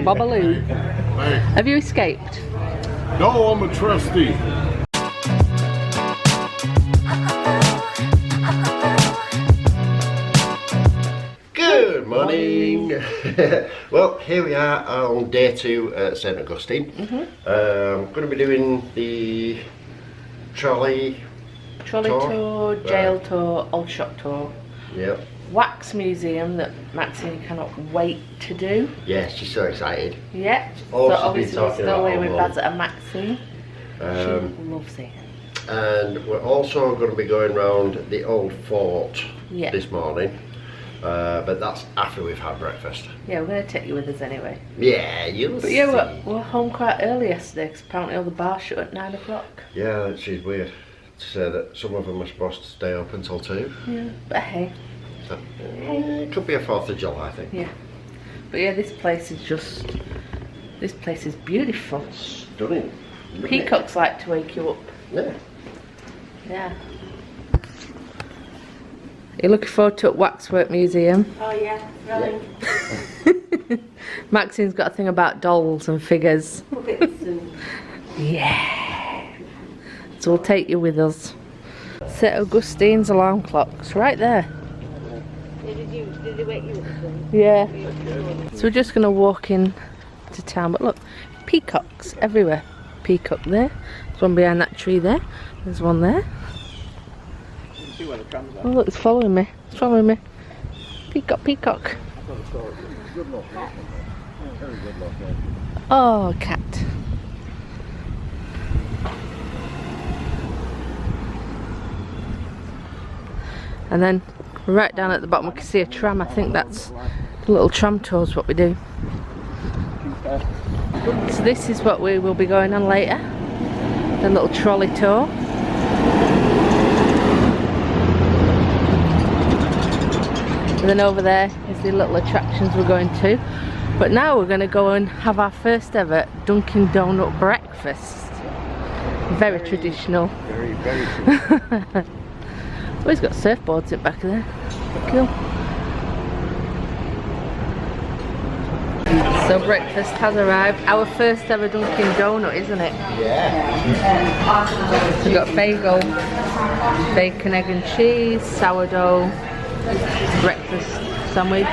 Bobaloo. Hey. Have you escaped? No, I'm a trustee. Good morning. Well, here we are on day 2 at St Augustine. Going to be doing the trolley tour, jail tour, old shop tour. Yep. Wax museum that Maxine cannot wait to do. Yeah, she's so excited. Yeah. Oh, so she's been obviously we're talking still about here with all along. Baz and Maxine. She loves it. And we're also going to be going round the old fort this morning. But that's after we've had breakfast. Yeah, we're going to take you with us anyway. Yeah, you'll see. But yeah, we're home quite early yesterday because apparently all the bars shut at 9 o'clock. Yeah, she's weird to say that some of them are supposed to stay up until 2. Yeah, but hey. So, it could be a 4th of July, I think. Yeah. But yeah, this place is beautiful. Stunning. Peacocks like to wake you up. Yeah. Yeah. You're looking forward to Waxwork Museum? Oh yeah, really. Maxine's got a thing about dolls and figures. Puppets and... Yeah. So we'll take you with us. St Augustine's alarm clock's right there. Did they wake you up? Yeah. So we're just gonna walk in to town, but look, peacocks everywhere. Peacock there. There's one behind that tree there. There's one there. Oh look, it's following me. It's following me. Peacock, peacock. Oh, cat. And then right down at the bottom we can see a tram. I think that's a little tram tour is what we do. So this is what we will be going on later. The little trolley tour. And then over there is the little attractions we're going to. But now we're going to go and have our first ever Dunkin' Donut breakfast. Very traditional. Very, very cool. Oh, he's got surfboards in back of there. Cool. So breakfast has arrived. Our first ever Dunkin' Donut, isn't it? Yeah. We've got bagel, bacon, egg and cheese, sourdough, breakfast sandwich.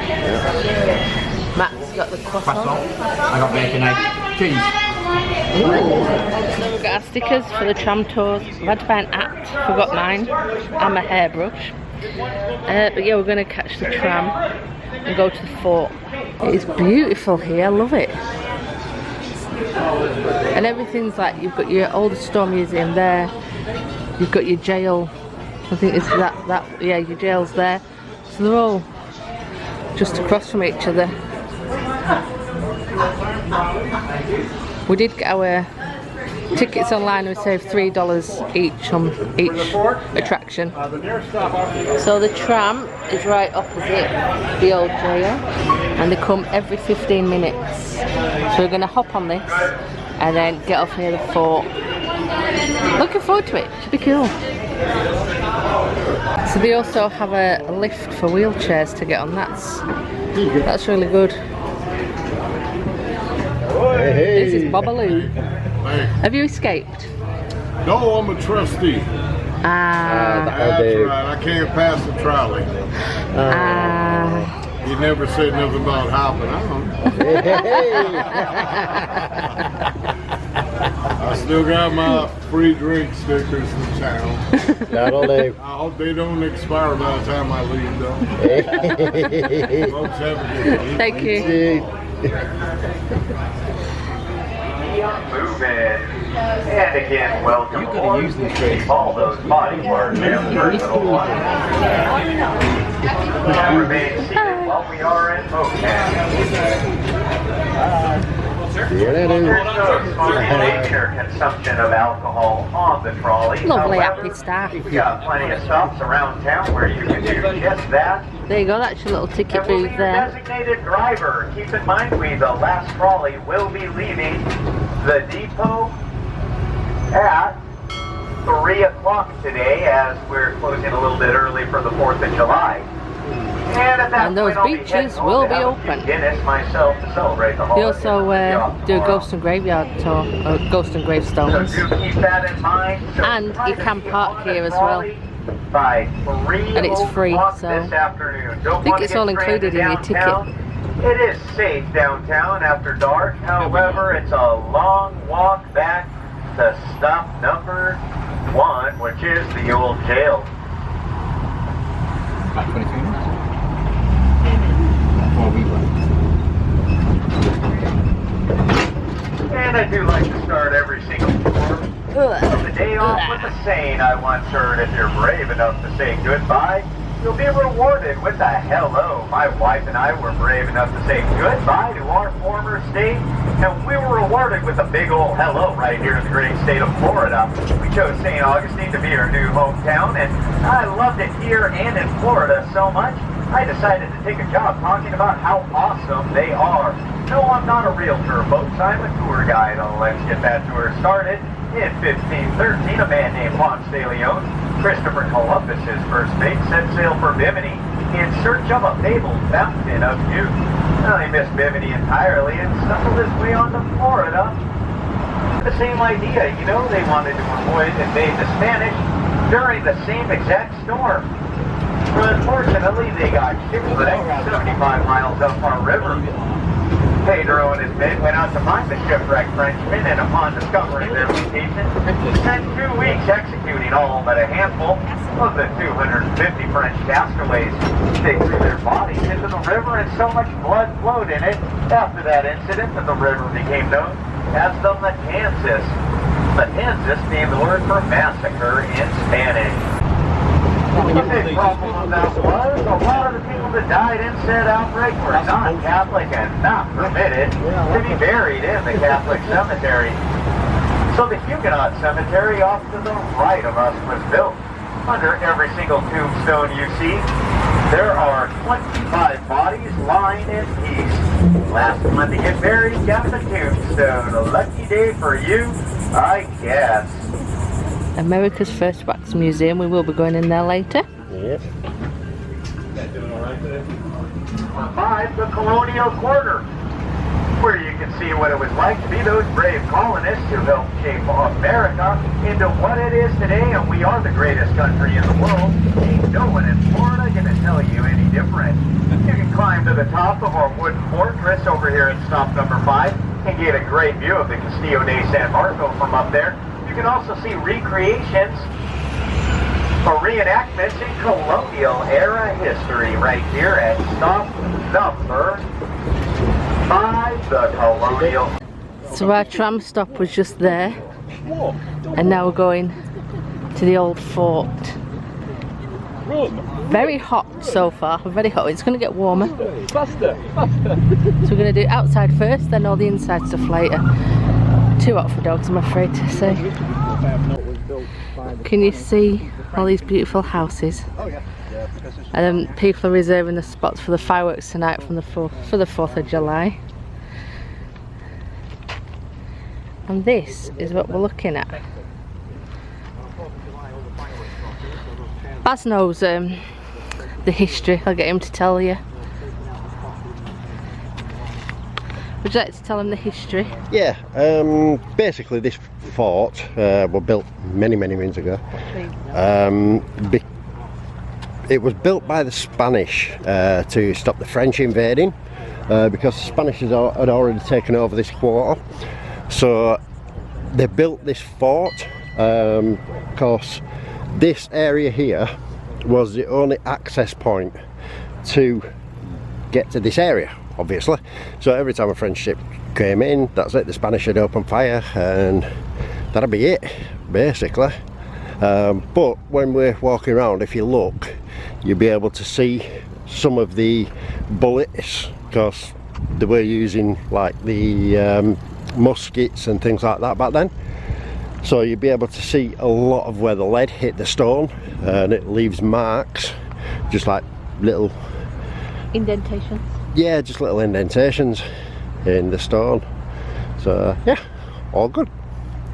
Matt's got the croissant. I got bacon, egg, cheese. So we've got our stickers for the tram tours. I've had to buy an app, forgot mine, and my hairbrush. But yeah, we're going to catch the tram and go to the fort. It is beautiful here, I love it. And everything's like, you've got your old store museum there, you've got your jail, I think it's yeah, your jail's there. So they're all just across from each other. We did get our tickets online, we saved $3 each on each attraction. So the tram is right opposite the old jail and they come every 15 minutes. So we're going to hop on this and then get off near the fort. Looking forward to it, should be cool. So they also have a lift for wheelchairs to get on, that's really good. Hey. This is Bobaloo. Hey. Have you escaped? No, I'm a trustee. Ah. That's right. I can't pass the trolley. He never said nothing about hopping on. I still got my free drink stickers in town. That'll do. I hope they don't expire by the time I leave, though. Folks, have a good day. Thank you. Move in. And again, welcome aboard. Keep all those body parts and personal ones. Now remain seated while we are in motion. There's no spontaneous consumption of alcohol on the trolley. Lovely, However, happy staff. we've got plenty of stops around town where you can do just that. There you go, that's your little ticket And will be booth your there. designated driver. Keep in mind, the last trolley will be leaving the depot at 3 o'clock today, as we're closing a little bit early for the 4th of July. And those beaches will be open. Guinness myself to celebrate the They holiday. also do a ghost and graveyard tour, ghost and gravestones. So do keep that in mind. So And try you to can be park on the here as well. trolley by 3 And it's free, o'clock so this afternoon. Don't I think wanna it's get all included stranded in your ticket. downtown. It is safe downtown after dark. However, it's a long walk back to stop number 1, which is the old jail. About 23 minutes. 4 weeks left. And I do like to start every single tour of the day off with a saying I once heard: if you're brave enough to say goodbye, you'll be rewarded with a hello. My wife and I were brave enough to say goodbye to our former state, and we were rewarded with a big old hello right here in the great state of Florida. We chose St. Augustine to be our new hometown, and I loved it here and in Florida so much, I decided to take a job talking about how awesome they are. No, I'm not a realtor, folks. I'm a tour guide. Let's get that tour started. In 1513, a man named Ponce de Leon, Christopher Columbus's first mate, set sail for Bimini in search of a fabled fountain of youth. Well, he missed Bimini entirely and stumbled his way onto Florida. The same idea, you know, they wanted to invade the Spanish during the same exact storm. But unfortunately, they got shipwrecked 75 miles up our river. Pedro and his men went out to find the shipwrecked Frenchmen, and upon discovering their location, spent 2 weeks executing all but a handful of the 250 French castaways. They threw their bodies into the river, and so much blood flowed in it after that incident that the river became known as the Matanzas. Matanzas being the word for massacre in Spanish. The big problem of that was a lot of the people that died in said outbreak were non-Catholic and not permitted to be buried in the Catholic cemetery. So the Huguenot cemetery off to the right of us was built. Under every single tombstone you see, there are 25 bodies lying in peace. Last one to get buried got the tombstone. A lucky day for you, I guess. America's first wax museum. We will be going in there later. Yep. 5, the Colonial Quarter, where you can see what it was like to be those brave colonists who helped shape America into what it is today, and we are the greatest country in the world. Ain't no one in Florida gonna tell you any different. You can climb to the top of our wooden fortress over here at stop number 5 and get a great view of the Castillo de San Marco from up there. You can also see recreations or reenactments in colonial era history right here at stop number 5, the Colonial. So our tram stop was just there, and now we're going to the old fort. Very hot so far, very hot. It's going to get warmer. Faster, faster. So we're going to do outside first, then all the inside stuff later. Too hot for dogs, I'm afraid to say. Can you see all these beautiful houses? And then people are reserving the spots for the fireworks tonight from the 4th of July. And this is what we're looking at. Baz knows the history. I'll get him to tell you. Would you like to tell him the history? Yeah, basically this fort was built many moons ago. It was built by the Spanish to stop the French invading, because the Spanish had already taken over this quarter. So they built this fort because this area here was the only access point to get to this area, obviously. So every time a French ship came in, that's it, the Spanish would open fire and that'd be it, basically. But when we're walking around, if you look, you'll be able to see some of the bullets, because they were using like the muskets and things like that back then. So you'll be able to see a lot of where the lead hit the stone, and it leaves marks, just like little Indentations. yeah, just little indentations in the stone. So yeah, all good.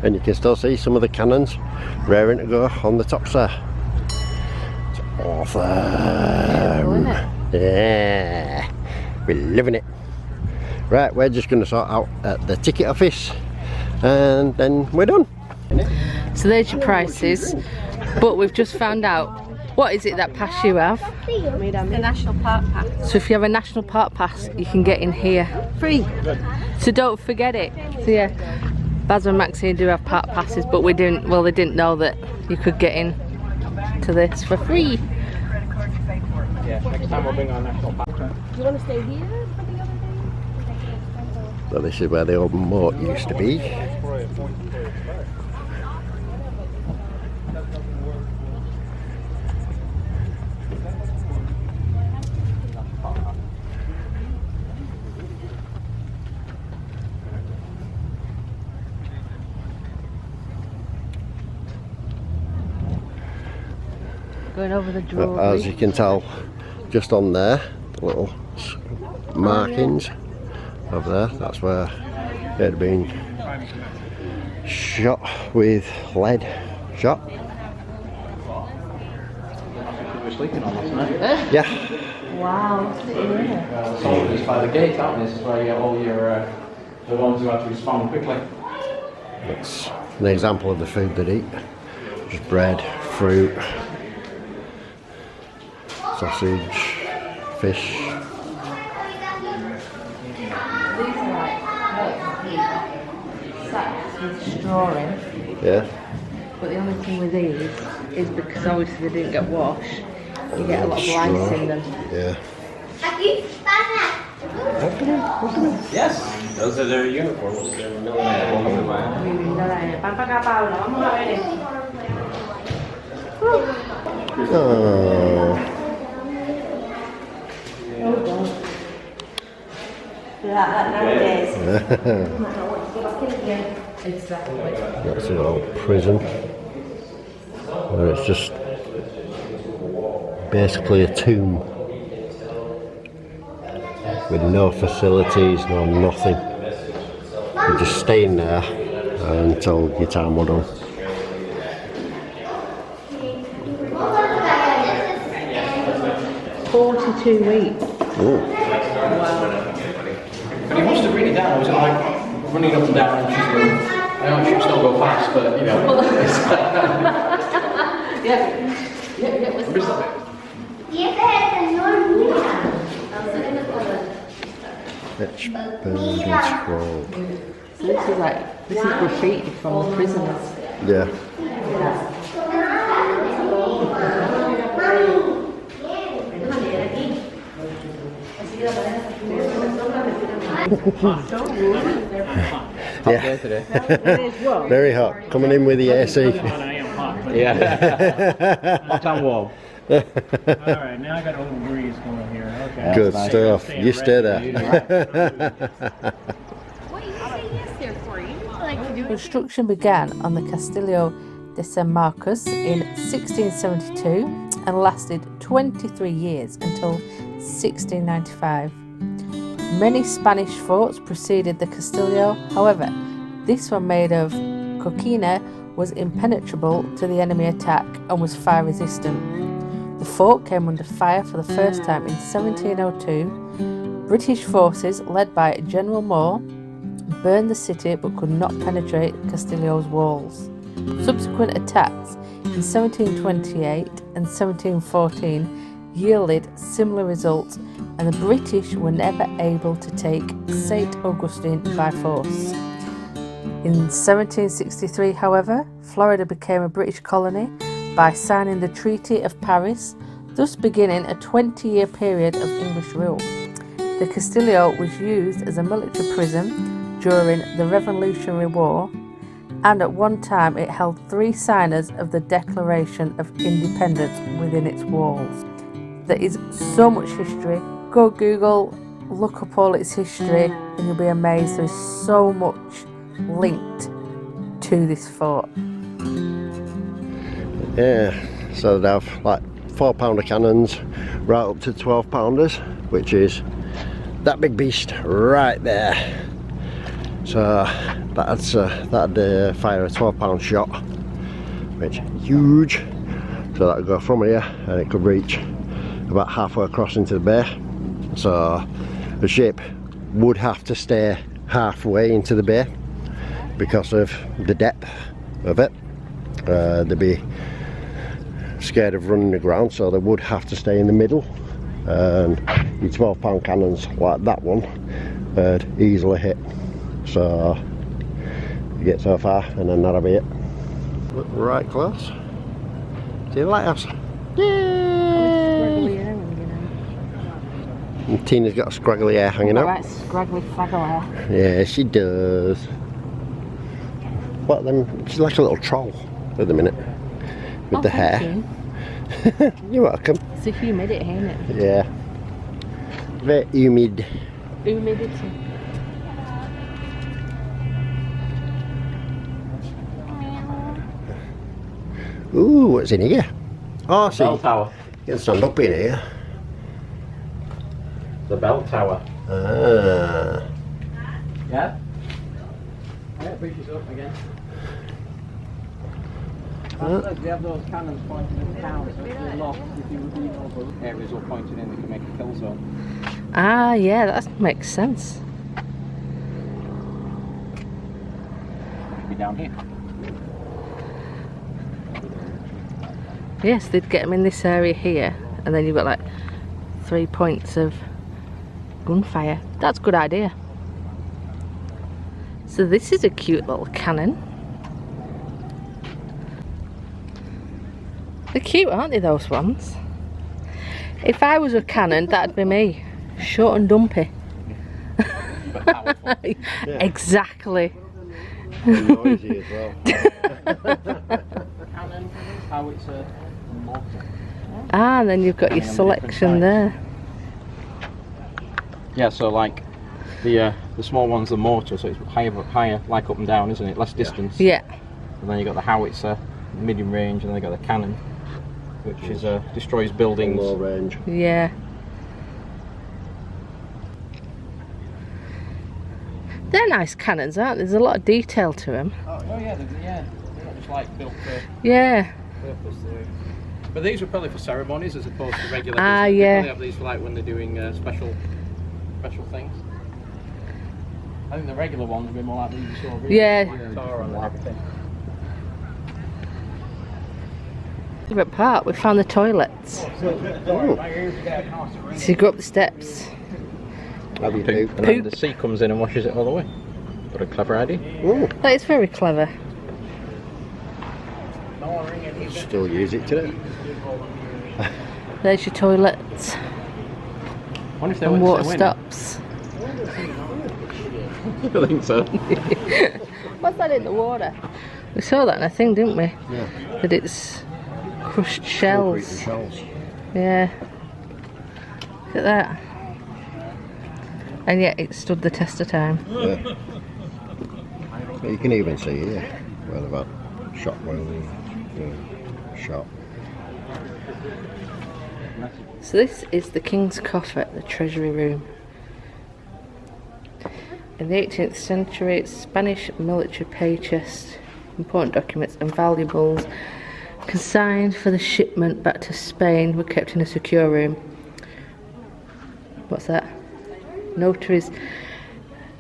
And you can still see some of the cannons raring to go on the tops there. It's awesome. Beautiful, isn't it? Yeah, we're living it. Right, we're just going to sort out at the ticket office and then we're done. So there's your prices, but we've just found out, what is it that pass you have? The National Park Pass. So if you have a National Park Pass, you can get in here. Free. So don't forget it. So yeah, Baz and Maxine do have park passes, but we didn't, well, they didn't know that you could get in to this for free. Yeah, next time we'll bring our national park. Do you want to stay here for the other day? So this is where the old moat used to be. Going over the But drawbridge. as you can tell, just on there, the little markings of there, that's where it had been shot with lead shot. We were sleeping on last night. Yeah, Wow, look at here. Soldiers by the gate, aren't they? This is where you get all your the ones who have to respond quickly. that's an example of the food they eat. Just bread, fruit, sausage, fish. These are like sacks with straw in, Yeah, but the only thing with these is because obviously they didn't get washed, you get a lot of straw. lice in them. Yeah. Yes, those are their uniforms. They're military. Oh, Exactly. that's an old prison. Where it's just basically a tomb with no facilities, no nothing. You're just staying there until your time will done. $42 weeks. Ooh. But he must have written it down. I was like running up and down. And she's going, I know she still go fast, but you know. Yeah. I'm just like, Fetch burned and scrolled. So this is like, this is graffiti from the prisoners. Yeah. there today. Very hot. Coming in with the AC. Yeah. Hot and warm. Alright, now I got a little breeze going here. Okay. Good stuff. You stay there. What you say yes there for? You like to do it. Construction began on the Castillo de San Marcos in 1672 and lasted 23 years until 1695. Many Spanish forts preceded the Castillo, however, this one made of coquina was impenetrable to the enemy attack and was fire resistant. The fort came under fire for the first time in 1702. British forces, led by General Moore, burned the city but could not penetrate Castillo's walls. Subsequent attacks in 1728 and 1714 yielded similar results, and the British were never able to take St. Augustine by force. In 1763, however, Florida became a British colony by signing the Treaty of Paris, thus beginning a 20-year period of English rule. The Castillo was used as a military prison during the Revolutionary War, and at one time it held 3 signers of the Declaration of Independence within its walls. There is so much history. Go Google, look up all its history, and you'll be amazed. There's so much linked to this fort. Yeah, so they'd have like 4-pounder cannons right up to 12-pounders, which is that big beast right there. So that'd fire a 12-pound shot, which is huge. So that'd go from here and it could reach about halfway across into the bay. So the ship would have to stay halfway into the bay because of the depth of it. They'd be scared of running aground, so they would have to stay in the middle. And your 12-pound cannons like that one would easily hit. So you get so far and then that'll be it. Look right close to the lighthouse. Yay! And Tina's got a scraggly hair hanging out. Right, scraggly fraggle hair. Yeah, she does. But then she's like a little troll at the minute with the hair. You're welcome. It's the humidity, ain't it? Yeah. Very humid. Humidity. Ooh, what's in here? Oh, see. Bell tower. You can stand up in here. The bell tower. Ah. Yeah? Yeah, pushes up again. We have those cannons pointing in the town, so if you're lost, if you know the areas all pointed in, they can make a kill zone. Ah, yeah, that makes sense. Be down here. Yes, they'd get them in this area here, and then you've got like 3 points of gunfire. That's a good idea. So this is a cute little cannon. They're cute, aren't they, those ones? If I was a cannon, that'd be me. Short and dumpy. But powerful. Exactly. And noisy as well. Cannon, howitzer, and mortar. Ah, and then you've got your selection there. Yeah, so like the small one's the mortar, so it's higher, like up and down, isn't it? Less distance. Yeah. And then you got the howitzer, medium range, and then you got the cannon, which is destroys buildings. Low range. Yeah. They're nice cannons, aren't they? There's a lot of detail to them. Oh yeah, they're not just like built for Yeah. purpose. But these were probably for ceremonies as opposed to regular. Ah, business. yeah. They probably have these for like when they're doing special things. I think the regular ones would be more like these you saw. Really, Yeah. like Tara and everything. Favourite part, we found the toilets. So you go up the steps. How do you Poop. do? And then the sea comes in and washes it all away. What a clever idea. Ooh, That is very clever. still use it today. There's your toilet I wonder if they and went water to win. stops. I think so. What's that in the water? We saw that in a thing, didn't we? Yeah. That it's crushed Concrete shells. and shells. Yeah. Look at that. And yet it stood the test of time. Yeah. But you can even see here where they've had shot wounds, shot. So this is the King's Coffer, the Treasury Room. In the 18th century, Spanish military pay chest, important documents and valuables consigned for the shipment back to Spain were kept in a secure room. What's that? Notaries,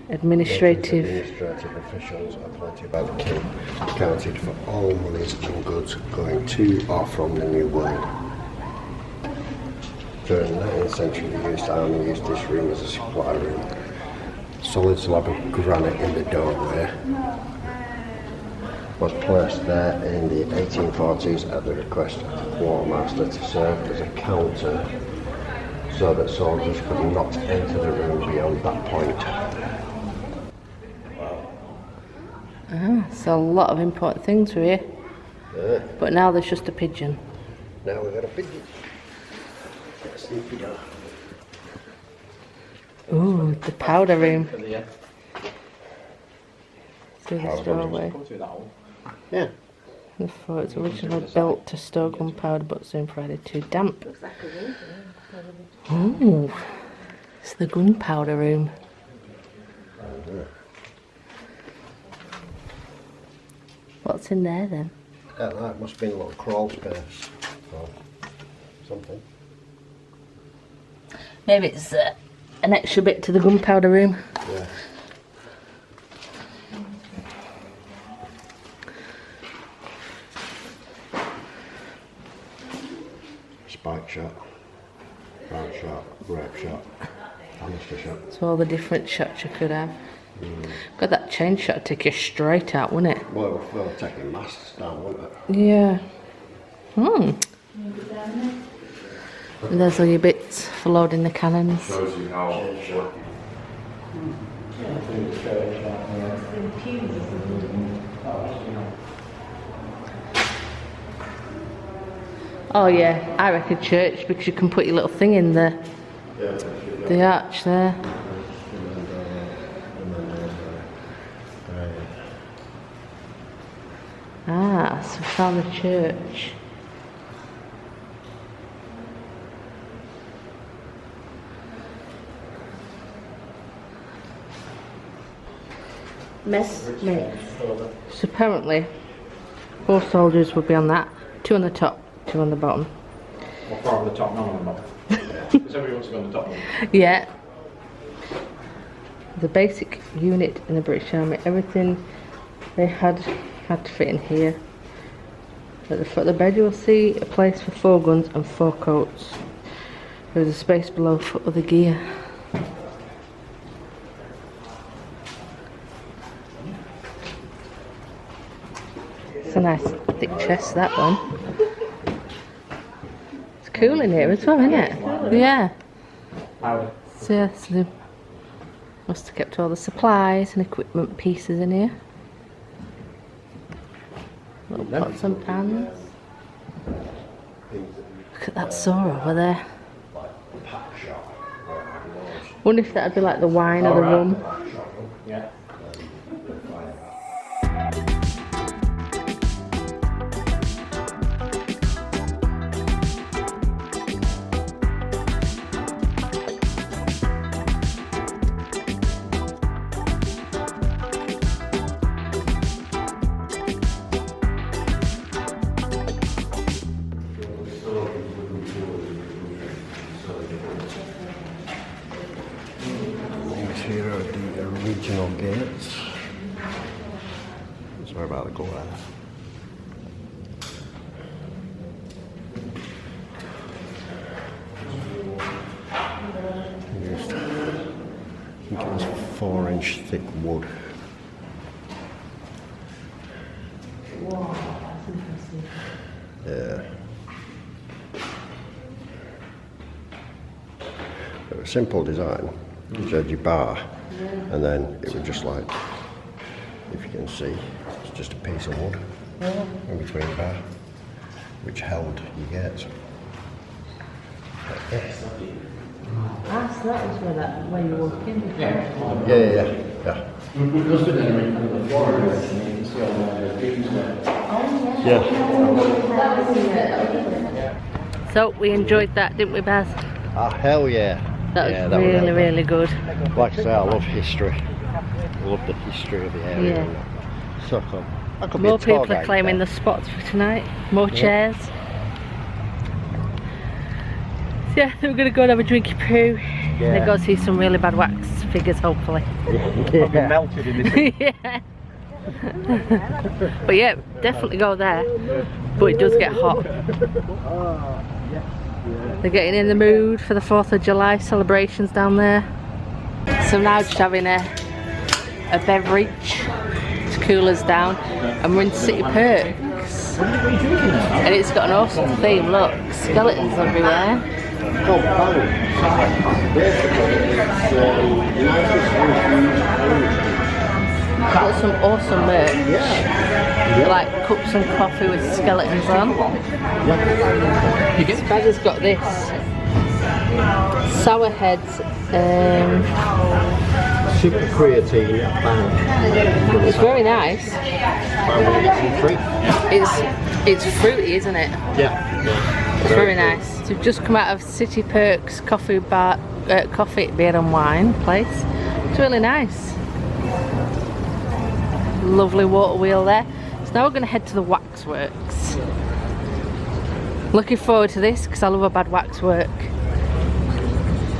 administrative. Administrative officials appointed by the king accounted for all monies and goods going to or from the New World. During the 19th century, the US Army used this room as a supply room. Solid slab of granite in the doorway was placed there in the 1840s at the request of the quartermaster to serve as a counter so that soldiers could not enter the room beyond that point. Ah, so a lot of important things were here. Yeah. But now there's just a pigeon. Now we've got a pigeon. Sneaky dog. Ooh, the powder room. For the, Through this doorway. go through that hole. Yeah. The fort was originally built to store gunpowder but soon provided too damp. Ooh, it's the gunpowder room. What's in there then? That must have been a little crawl space or something. Maybe it's an extra bit to the gunpowder room. Yeah. Spike shot, round shot, grape shot, hamster shot. So all the different shots you could have. God, that chain shot would take you straight out, wouldn't it? Well, we're taking masts down, wouldn't it? Yeah. And there's all your bits for loading the cannons. Shows you how short. Oh yeah, I reckon church, because you can put your little thing in the arch there. Ah, so we found the church. Mess. So apparently 4 soldiers would be on that. 2 on the top, 2 on the bottom. Or 4 on the top, none on the bottom. Because everybody wants to go on the top one. Yeah. The basic unit in the British Army, everything they had to fit in here. At the foot of the bed you will see a place for 4 guns and 4 coats. There is a space below for other gear. It's a nice thick chest, that one. It's cool in here as well, isn't it? Yeah. Powder. So yeah, so they must have kept all the supplies and equipment pieces in here. Little pots and pans. Look at that saw over there. Wonder if that'd be like the wine or the rum. Yeah. Here are the original gates. Sorry about the glare. Used, I think it was 4-inch thick wood. Yeah. It was a simple design. You had your bar, and then it was just like, if you can see, it's just a piece of wood in between the bar, which held your gates. Ah, so that was where you walk in before. Yeah. So we enjoyed that, didn't we, Baz? Ah, hell yeah. That was really good. Like I say, I love history. I love the history of the area. Yeah. So cool. I could More be a tour people are guide claiming there. the spots for tonight. More chairs. So yeah, so we're going to go and have a drinky poo. And then go see some really bad wax figures, hopefully. Yeah. Melted in this. Yeah. But yeah, definitely go there. But it does get hot. They're getting in the mood for the 4th of July celebrations down there. So now just having a beverage to cool us down, and we're in City Perks. And it's got an awesome theme, look, skeletons everywhere. Got some awesome merch, like cups and coffee with skeletons on. Spazza's got this sour heads, Super creatine bang. it's very nice. It's fruity, isn't it? Yeah. It's very nice. So we've just come out of City Perks coffee bar, coffee, beer and wine place. It's really nice. Lovely water wheel there. So now we're going to head to the waxworks. Looking forward to this because I love a bad waxwork.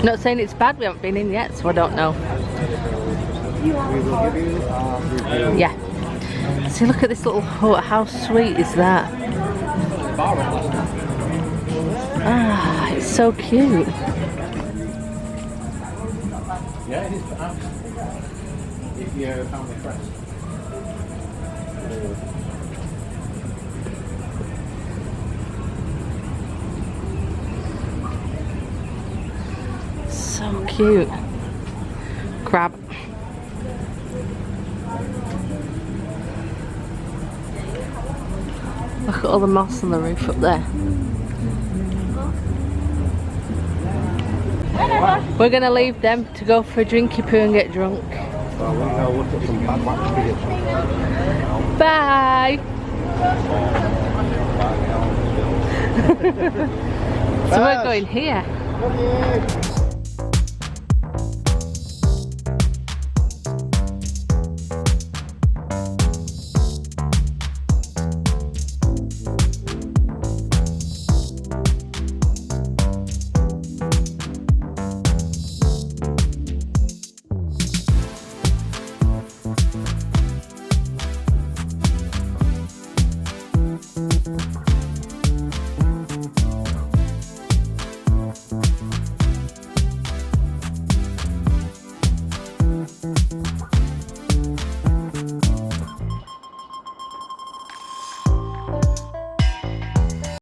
Not saying it's bad, we haven't been in yet, so I don't know. We will give you our review. Yeah. See, look at this little hut. How sweet is that? Ah, it's so cute. Yeah, it is perhaps. If you found the crest. So cute. Crab. Look at all the moss on the roof up there. We're gonna leave them to go for a drinky poo and get drunk. So we'll go look at some bad wax figures. Bye! So we're going here.